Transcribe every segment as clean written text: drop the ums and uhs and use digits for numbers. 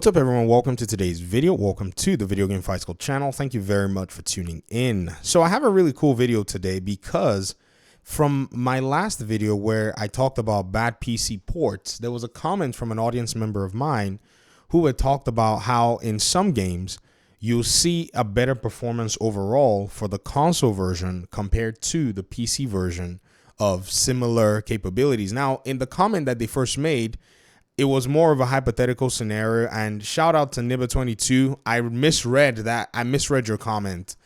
What's up, everyone? Welcome to today's video. Welcome to the Video Game Fight School channel. Thank you very much for tuning in. So I have a really cool video today because from my last video where I talked about bad PC ports, there was a comment from an audience member of mine who had talked about how in some games you'll see a better performance overall for the console version compared to the PC version of similar capabilities. Now, in the comment that they first made, it was more of a hypothetical scenario, and shout out to Nibba22. I misread your comment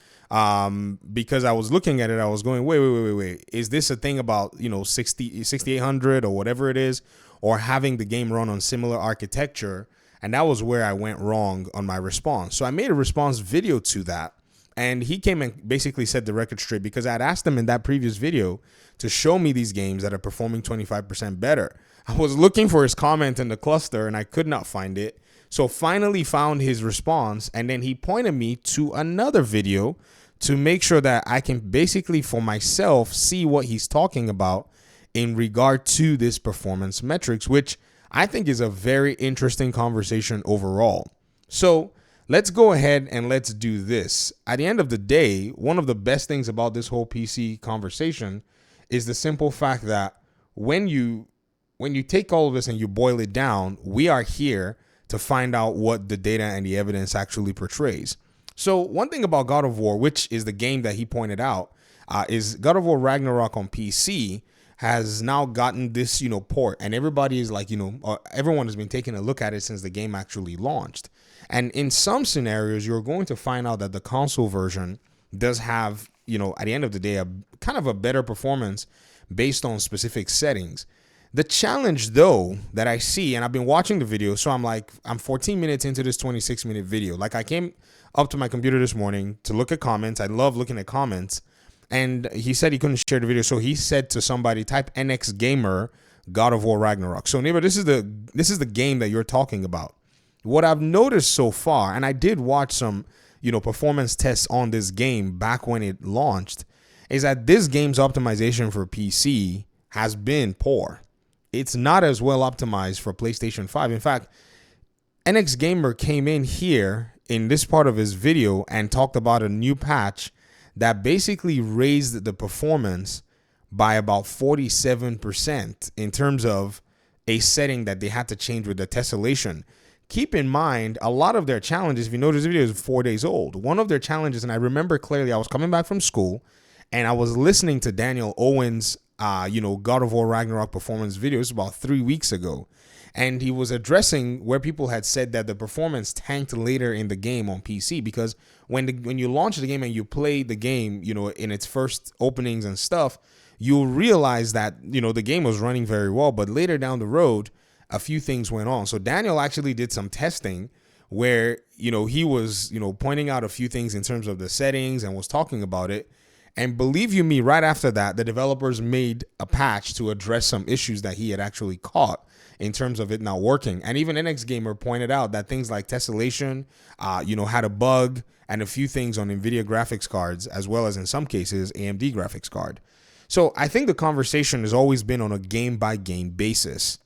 because I was looking at it. I was going, wait. Is this a thing about, 6800 or whatever it is, or having the game run on similar architecture? And that was where I went wrong on my response. So I made a response video to that, and he came and basically set the record straight because I'd asked him in that previous video to show me these games that are performing 25% better. I was looking for his comment in the cluster and I could not find it. So finally found his response, and then he pointed me to another video to make sure that I can basically for myself see what he's talking about in regard to this performance metrics, which I think is a very interesting conversation overall. So let's go ahead and let's do this. At the end of the day, one of the best things about this whole PC conversation is the simple fact that when you take all of this and you boil it down, we are here to find out what the data and the evidence actually portrays. So one thing about God of War, which is the game that he pointed out, is God of War Ragnarok on PC has now gotten this, port, and everybody is like, everyone has been taking a look at it since the game actually launched. And in some scenarios, you're going to find out that the console version does have, at the end of the day, a kind of a better performance based on specific settings. The challenge, though, that I see, and I've been watching the video, so I'm 14 minutes into this 26-minute video. Like, I came up to my computer this morning to look at comments. I love looking at comments. And he said he couldn't share the video, so he said to somebody, type NX Gamer God of War Ragnarok. So, neighbor, this is the game that you're talking about. What I've noticed so far, and I did watch some, performance tests on this game back when it launched, is that this game's optimization for PC has been poor. It's not as well optimized for PlayStation 5. In fact, NX Gamer came in here in this part of his video and talked about a new patch that basically raised the performance by about 47% in terms of a setting that they had to change with the tessellation. Keep in mind, a lot of their challenges, if you notice, this video is 4 days old. One of their challenges, and I remember clearly, I was coming back from school and I was listening to Daniel Owen's God of War Ragnarok performance videos about 3 weeks ago. And he was addressing where people had said that the performance tanked later in the game on PC, because when you launch the game and you play the game, in its first openings and stuff, you'll realize that, the game was running very well, but later down the road, a few things went on. So Daniel actually did some testing where, he was, pointing out a few things in terms of the settings and was talking about it. And believe you me, right after that, the developers made a patch to address some issues that he had actually caught in terms of it not working. And even NX Gamer pointed out that things like tessellation, had a bug, and a few things on NVIDIA graphics cards, as well as in some cases AMD graphics card. So I think the conversation has always been on a game-by-game basis.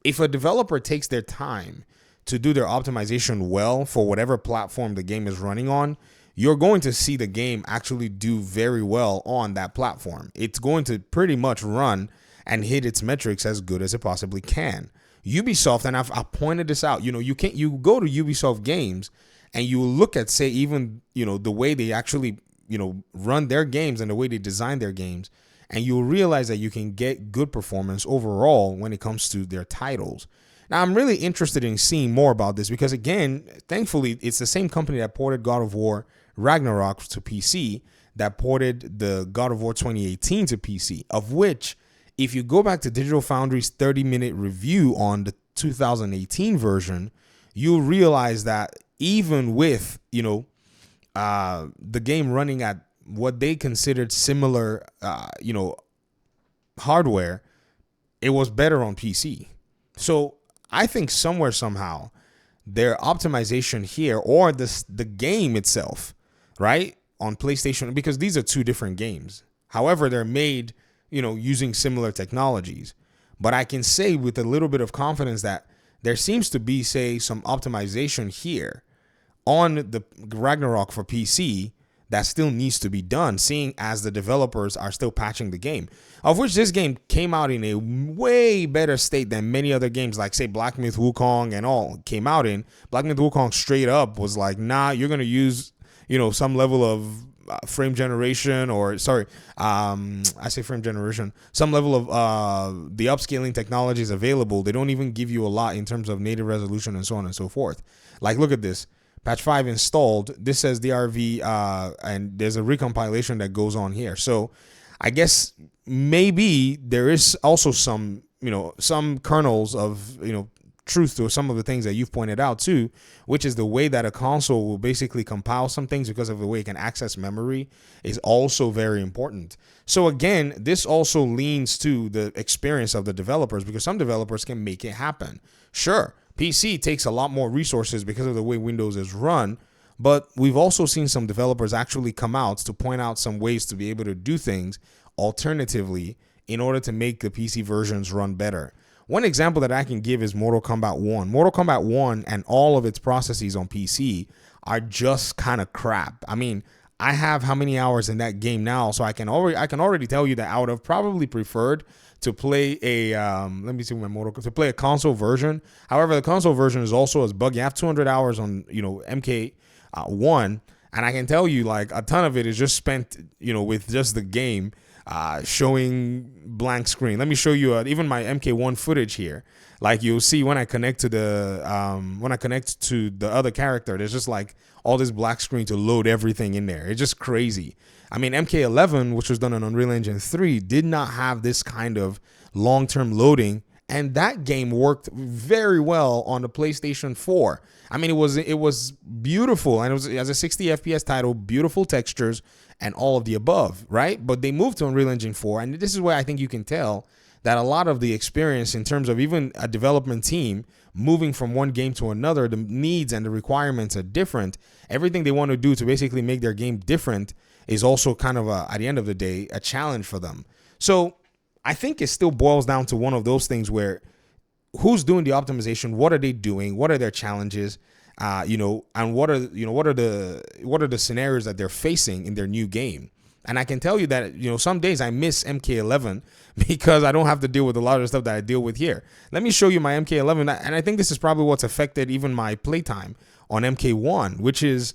If a developer takes their time to do their optimization well for whatever platform the game is running on, you're going to see the game actually do very well on that platform. It's going to pretty much run and hit its metrics as good as it possibly can. Ubisoft, and I've pointed this out, you go to Ubisoft games and you look at, say, even, the way they actually, run their games and the way they design their games, and you'll realize that you can get good performance overall when it comes to their titles. Now, I'm really interested in seeing more about this because, again, thankfully, it's the same company that ported God of War Ragnarok to PC that ported the God of War 2018 to PC, of which, if you go back to Digital Foundry's 30-minute review on the 2018 version, you'll realize that even with, the game running at what they considered similar, hardware, it was better on PC. So I think somewhere, somehow, their optimization here, or the game itself, right, on PlayStation, because these are two different games. However, they're made, using similar technologies. But I can say with a little bit of confidence that there seems to be, say, some optimization here on the Ragnarok for PC that still needs to be done, seeing as the developers are still patching the game, of which this game came out in a way better state than many other games, like, say, Black Myth Wukong and all came out in. Black Myth Wukong straight up was like, nah, you're going to use, some level of frame generation, or I say frame generation, some level of the upscaling technologies available. They don't even give you a lot in terms of native resolution and so on and so forth. Like, look at this. Patch 5 installed. This says DRV, and there's a recompilation that goes on here. So I guess maybe there is also some kernels of, truth to some of the things that you've pointed out too, which is the way that a console will basically compile some things because of the way it can access memory is also very important. So again, this also leans to the experience of the developers, because some developers can make it happen. Sure, PC takes a lot more resources because of the way Windows is run, but we've also seen some developers actually come out to point out some ways to be able to do things alternatively in order to make the PC versions run better. One example that I can give is Mortal Kombat 1. Mortal Kombat 1 and all of its processes on PC are just kind of crap. I mean, I have how many hours in that game now, so I can already tell you that I would have probably preferred to play a to play a console version. However, the console version is also as buggy. I have 200 hours on MK1, and I can tell you, like, a ton of it is just spent with just the game showing blank screen. Let me show you even my MK1 footage here. Like, you'll see when I connect to the other character, there's just like all this black screen to load everything in there. It's just crazy. I mean, MK11, which was done on Unreal Engine 3, did not have this kind of long-term loading, and that game worked very well on the PlayStation 4. I mean, it was beautiful, and it was, as a 60 FPS title, beautiful textures and all of the above, right? But they moved to Unreal Engine 4, and this is where I think you can tell that a lot of the experience in terms of even a development team moving from one game to another, the needs and the requirements are different. Everything they want to do to basically make their game different is also kind of, at the end of the day, a challenge for them. So I think it still boils down to one of those things where who's doing the optimization, what are they doing, what are their challenges, and what are the scenarios that they're facing in their new game. And I can tell you that, some days I miss MK11 because I don't have to deal with a lot of the stuff that I deal with here. Let me show you my MK11, and I think this is probably what's affected even my playtime on MK1, which is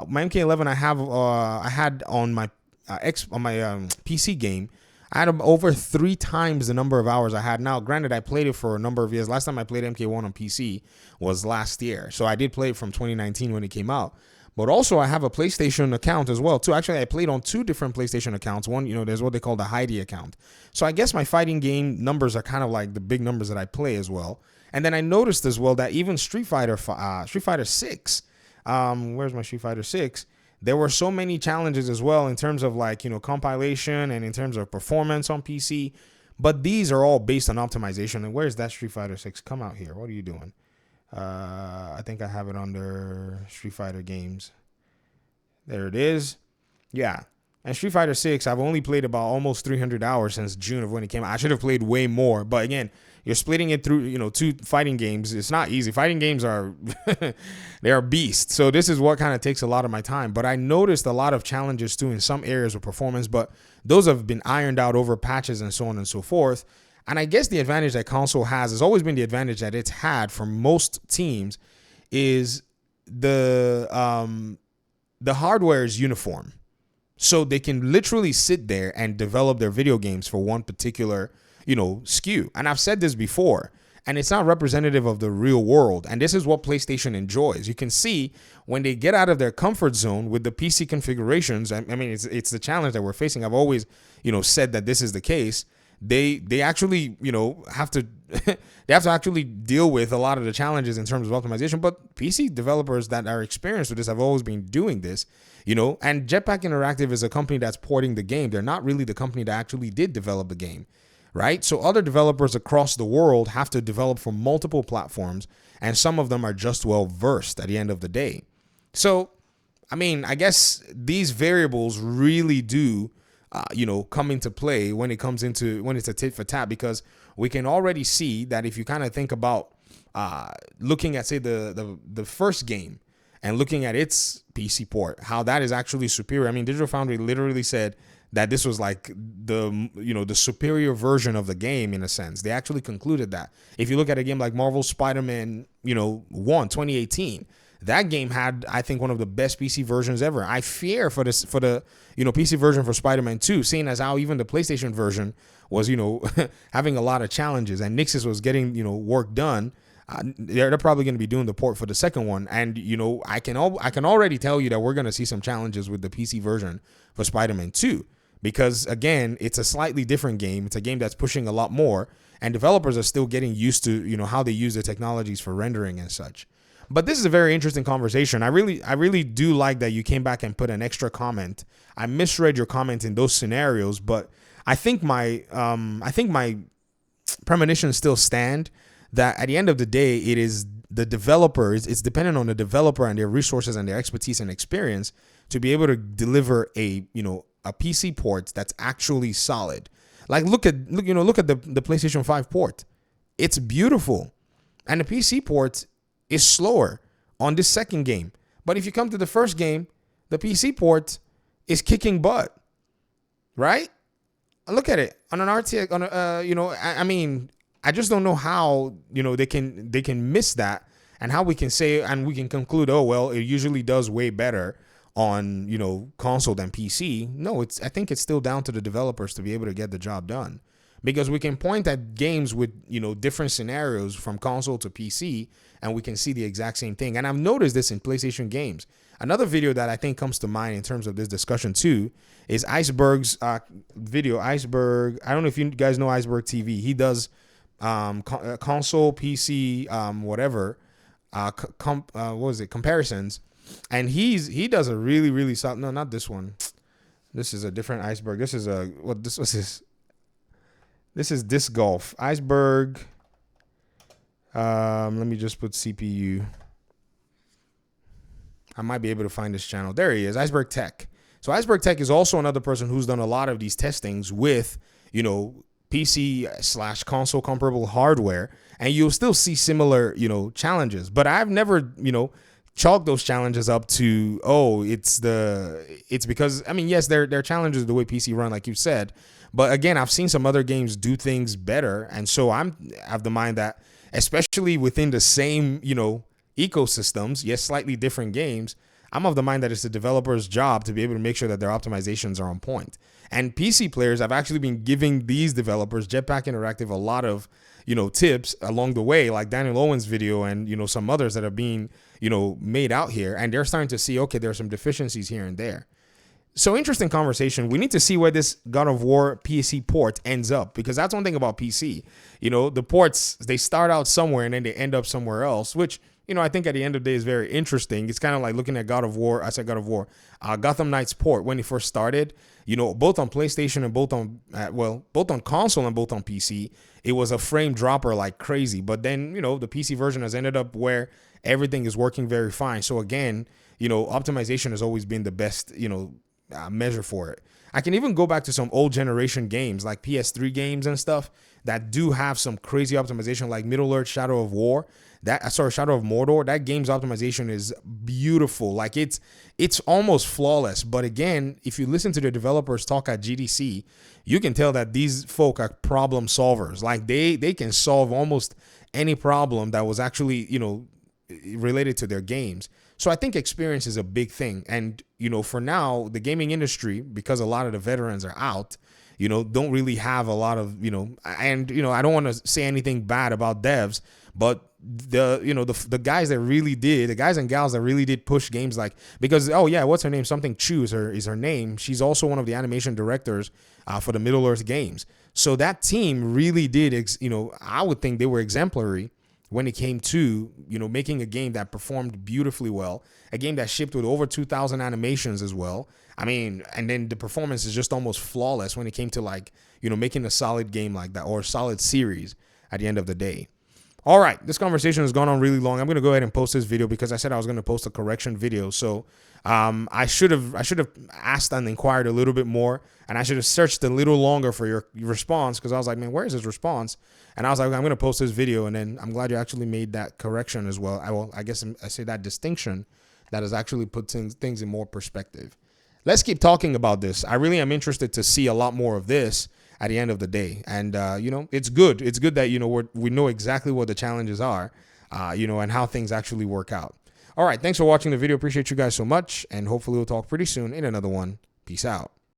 my MK11 I had on my PC game. I had over 3 times the number of hours I had now. Granted, I played it for a number of years. Last time I played MK1 on PC was last year. So I did play it from 2019 when it came out. But also I have a PlayStation account as well too. Actually, I played on 2 different PlayStation accounts. One, there's what they call the Heidi account. So I guess my fighting game numbers are kind of like the big numbers that I play as well. And then I noticed as well that even Street Fighter 6, where's my Street Fighter 6? There were so many challenges as well in terms of compilation and in terms of performance on PC. But these are all based on optimization. And where's that Street Fighter 6? Come out here. What are you doing? I think I have it under Street Fighter games. There it is. Yeah. And Street Fighter 6, I've only played about almost 300 hours since June of when it came out. I should have played way more. But again, you're splitting it through, 2 fighting games. It's not easy. Fighting games are, they are beasts. So this is what kind of takes a lot of my time. But I noticed a lot of challenges too in some areas of performance. But those have been ironed out over patches and so on and so forth. And I guess the advantage that console has always been the advantage that it's had for most teams is the hardware is uniform. So they can literally sit there and develop their video games for one particular, SKU. And I've said this before, and it's not representative of the real world. And this is what PlayStation enjoys. You can see when they get out of their comfort zone with the PC configurations. I mean, it's the challenge that we're facing. I've always, said that this is the case. They actually, have to they have to actually deal with a lot of the challenges in terms of optimization. But PC developers that are experienced with this have always been doing this, and Jetpack Interactive is a company that's porting the game. They're not really the company that actually did develop the game, right? So other developers across the world have to develop for multiple platforms, and some of them are just well versed at the end of the day. So, I mean, I guess these variables really do come into play when it's a tit for tat, because we can already see that if you kind of think about looking at, say, the first game and looking at its PC port, how that is actually superior. I mean, Digital Foundry literally said that this was like the superior version of the game in a sense. They actually concluded that. If you look at a game like Marvel Spider-Man, 2018, that game had, I think, one of the best PC versions ever. I fear for the PC version for Spider-Man 2, seeing as how even the PlayStation version was, having a lot of challenges, and Nixus was getting, work done. They're probably going to be doing the port for the second one, and I can already tell you that we're going to see some challenges with the PC version for Spider-Man 2, because again, it's a slightly different game. It's a game that's pushing a lot more, and developers are still getting used to how they use the technologies for rendering and such. But this is a very interesting conversation. I really do like that you came back and put an extra comment. I misread your comment in those scenarios, but I think my premonitions still stand. That at the end of the day, it is the developers. It's dependent on the developer and their resources and their expertise and experience to be able to deliver a PC port that's actually solid. Like look at the PlayStation 5 port. It's beautiful, and the PC port is slower on this second game. But if you come to the first game, the PC port is kicking butt, right? Look at it on an RTX. I mean, I just don't know how they can miss that, and how we can say and we can conclude, oh well, it usually does way better on console than PC. No, I think it's still down to the developers to be able to get the job done, because we can point at games with different scenarios from console to PC, and we can see the exact same thing. And I've noticed this in PlayStation games. Another video that I think comes to mind in terms of this discussion too is Iceberg's video. Iceberg, I don't know if you guys know Iceberg TV. He does console, PC, whatever, what was it, comparisons, and he does a really solid. No, not this one. This is a different Iceberg. This is This is Disc Golf. Iceberg. Let me just put CPU. I might be able to find this channel. There he is, Iceberg Tech. So Iceberg Tech is also another person who's done a lot of these testings with, PC / console comparable hardware, and you'll still see similar, challenges. But I've never, chalked those challenges up to, it's because, I mean, yes, they're challenges the way PC run, like you said. But again, I've seen some other games do things better, and so I have the mind that, especially within the same, ecosystems, yes, slightly different games, I'm of the mind that it's the developer's job to be able to make sure that their optimizations are on point. And PC players have actually been giving these developers, Jetpack Interactive, a lot of, tips along the way, like Daniel Owen's video and, some others that are being, made out here. And they're starting to see, okay, there are some deficiencies here and there. So interesting conversation. We need to see where this God of War PC port ends up, because that's one thing about PC. The ports, they start out somewhere and then they end up somewhere else, which, I think at the end of the day is very interesting. It's kind of like looking at Gotham Knights port when it first started, both on PlayStation and both on console and both on PC. It was a frame dropper like crazy. But then, the PC version has ended up where everything is working very fine. So again, optimization has always been the best, measure for it. I can even go back to some old generation games like PS3 games and stuff that do have some crazy optimization, like Middle-earth Shadow of Mordor. That game's optimization is beautiful. Like it's almost flawless. But again, if you listen to the developers talk at GDC, you can tell that these folk are problem solvers. Like they can solve almost any problem that was actually, related to their games. So I think experience is a big thing. And, for now, the gaming industry, because a lot of the veterans are out, don't really have a lot of, and, I don't want to say anything bad about devs, but the guys that really did, the guys and gals that really did push games like, because, what's her name? Something Chu is her name. She's also one of the animation directors for the Middle-earth games. So that team really did, I would think they were exemplary when it came to, making a game that performed beautifully well, a game that shipped with over 2,000 animations as well. I mean, and then the performance is just almost flawless when it came to making a solid game like that, or a solid series at the end of the day. All right, this conversation has gone on really long. I'm going to go ahead and post this video because I said I was going to post a correction video. So I should have asked and inquired a little bit more, and I should have searched a little longer for your response, because I was like, man, where is his response? And I was like, I'm going to post this video, and then I'm glad you actually made that correction as well. I guess I say that distinction that has actually put things in more perspective. Let's keep talking about this. I really am interested to see a lot more of this at the end of the day. And, it's good. It's good that, we know exactly what the challenges are, and how things actually work out. All right. Thanks for watching the video. Appreciate you guys so much. And hopefully we'll talk pretty soon in another one. Peace out.